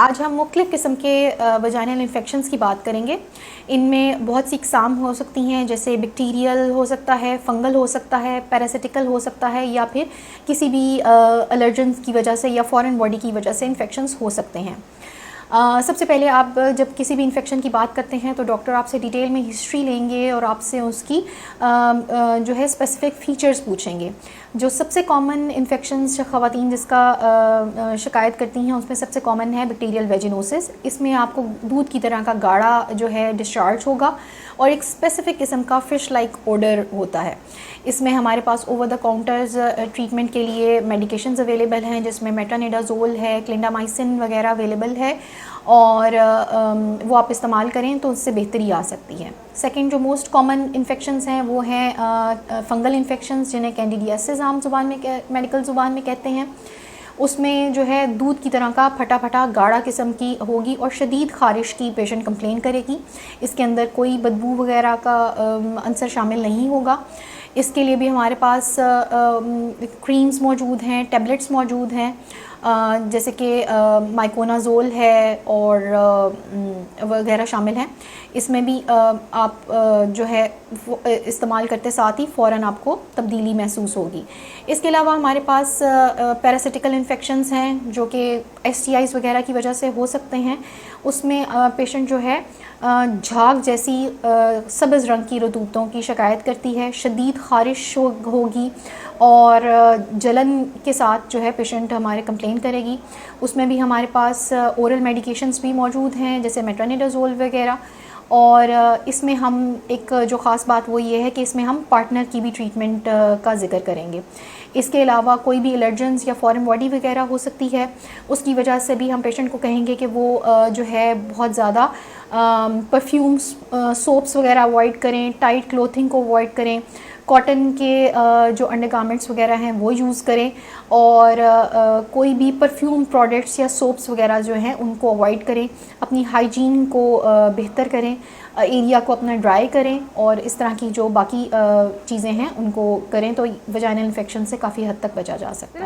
आज हम मुख्तलिफ़ किस्म के वजाइनल इन्फेक्शंस की बात करेंगे। इनमें बहुत सी इकसाम हो सकती हैं, जैसे बैक्टीरियल हो सकता है, फंगल हो सकता है, पैरासिटिकल हो सकता है, या फिर किसी भी एलर्जेंस की वजह से या फॉरेन बॉडी की वजह से इन्फेक्शंस हो सकते हैं। सबसे पहले आप जब किसी भी इन्फेक्शन की बात करते हैं तो डॉक्टर आपसे डिटेल में हिस्ट्री लेंगे और आपसे उसकी जो है स्पेसिफिक फ़ीचर्स पूछेंगे। जो सबसे कॉमन इन्फेक्शंस ख़वातीन जिसका शिकायत करती हैं उसमें सबसे कॉमन है बैक्टीरियल वेजिनोसिस। इसमें आपको दूध की तरह का गाढ़ा जो है डिस्चार्ज होगा और एक स्पेसिफिक किस्म का फ़िश लाइक ओडर होता है। इसमें हमारे पास ओवर द काउंटर्स ट्रीटमेंट के लिए मेडिकेशंस अवेलेबल हैं, जिसमें मेट्रोनिडाज़ोल है, क्लिंडामाइसिन वगैरह अवेलेबल है और वो आप इस्तेमाल करें तो उससे बेहतरी आ सकती है। सेकंड जो मोस्ट कॉमन इन्फेक्शंस हैं वो हैं फंगल इन्फेक्शंस, जिन्हें कैंडिडियासिस आम ज़ुबान में मेडिकल ज़ुबान में कहते हैं। उसमें जो है दूध की तरह का फटा फटा गाढ़ा किस्म की होगी और शदीद ख़ारिश की पेशेंट कंप्लेन करेगी। इसके अंदर कोई बदबू वगैरह का अंसर शामिल नहीं होगा। इसके लिए भी हमारे पास क्रीम्स मौजूद हैं, टैबलेट्स मौजूद हैं, जैसे कि माइकोनाज़ोल है और वगैरह शामिल हैं। इसमें भी आप जो है इस्तेमाल करते साथ ही फ़ौरन आपको तब्दीली महसूस होगी। इसके अलावा हमारे पास पैरासिटिकल इन्फेक्शंस हैं जो कि STIs वगैरह की वजह से हो सकते हैं। उसमें पेशेंट जो है झाग जैसी सब्ज़ रंग की रतूतों की शिकायत करती है, शदीद ख़ारिश होगी और जलन के साथ जो है पेशेंट हमारे कंप्लेन करेगी। उसमें भी हमारे पास ओरल मेडिकेशंस भी मौजूद हैं, जैसे मेट्रोनिडाज़ोल वगैरह। और इसमें हम एक जो ख़ास बात वो ये है कि इसमें हम पार्टनर की भी ट्रीटमेंट का ज़िक्र करेंगे। इसके अलावा कोई भी एलर्जेंस या फॉरेन बॉडी वगैरह हो सकती है, उसकी वजह से भी हम पेशेंट को कहेंगे कि वो जो है बहुत ज़्यादा परफ्यूम्स सोप्स वगैरह अवॉइड करें, टाइट क्लोथिंग को अवॉइड करें, कॉटन के जो अंडरगारमेंट्स वगैरह हैं वो यूज़ करें और कोई भी परफ्यूम प्रोडक्ट्स या सोप्स वगैरह जो हैं उनको अवॉइड करें। अपनी हाइजीन को बेहतर करें, एरिया को अपना ड्राई करें और इस तरह की जो बाकी चीज़ें हैं उनको करें तो वजाइनल इन्फेक्शन से काफ़ी हद तक बचा जा सकता है।